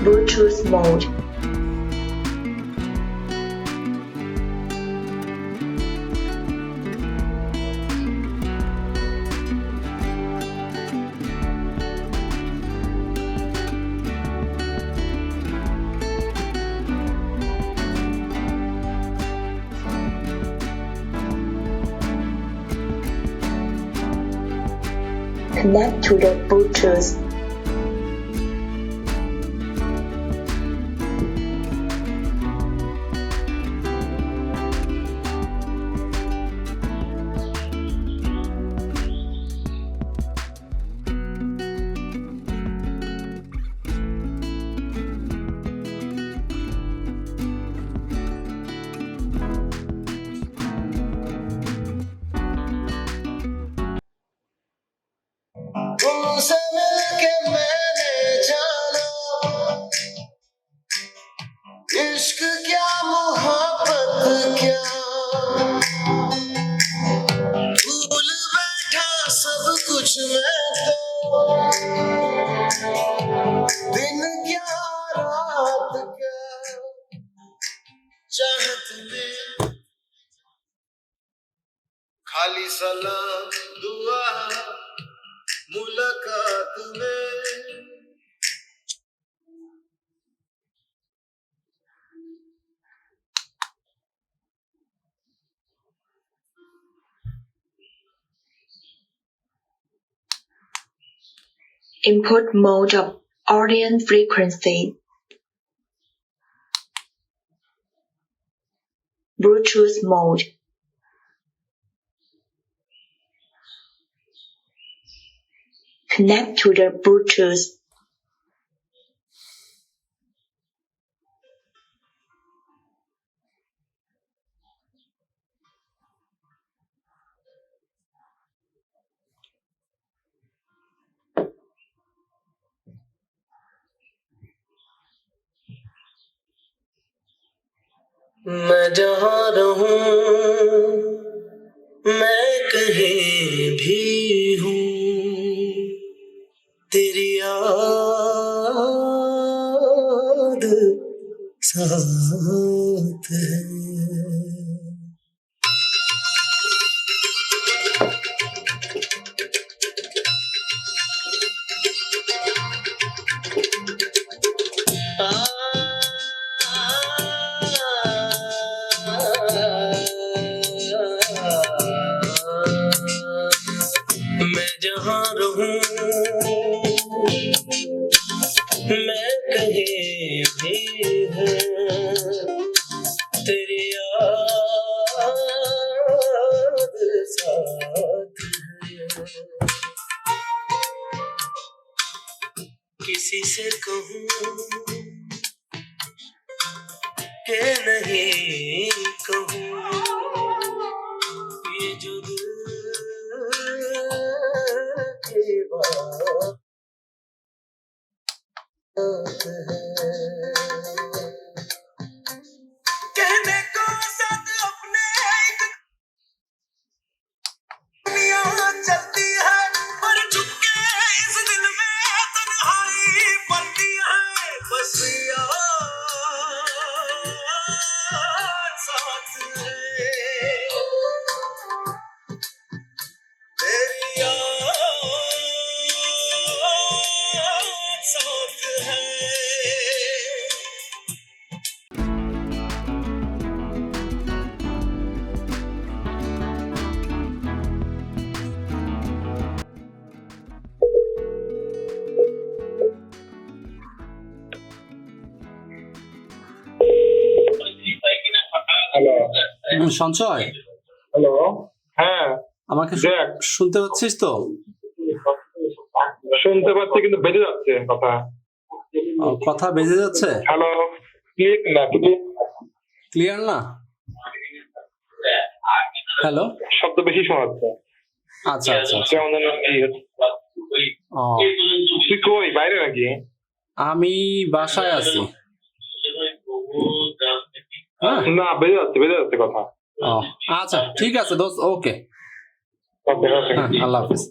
Bluetooth mode. Connect to the Bluetooth. तुमसे मिलके मैंने जाना इश्क क्या मोहब्बत क्या भूल बैठा सब कुछ मैं तो दिन क्या रात क्या चाहत में खाली सलाम दुआ मुलाकात में Input mode of audio frequency. Bluetooth mode. Connect to the Bluetooth. मैं जहाँ रहूं मैं कहीं भी हूँ तेरी याद साथ है मैं जहाँ रहूं मैं कहीं भी हूँ तेरी याद साथ है किसी से कहूँ के नहीं कहूँ ये जो दिल की बात कहने को साथ अपने एक दुनिया चलती है पर चुपके इस दिल में तन्हाई पलती है बस याद साथ है तेरी याद साथ है হ্যালো সঞ্চয়, হ্যালো হ্যাঁ আমাকে দেখ শুনতে পাচ্ছিস তো? শুনতে পাচ্ছি কিন্তু বেজে যাচ্ছে কথা। কথা বেজে যাচ্ছে? হ্যালো ক্লিক না ক্লিয়ার না? হ্যালো, শব্দ বেশি শোনা যাচ্ছে। আচ্ছা আচ্ছা কেমন যেন এই হচ্ছে। তুই কই বাইরে নাকি? আমি বাসায় আছি। হ্যাঁ না বেজে যাচ্ছে কথা। আচ্ছা ঠিক আছে দোস্ত, ওকে ওকে হ্যাঁ, আল্লাহ হাফিজ।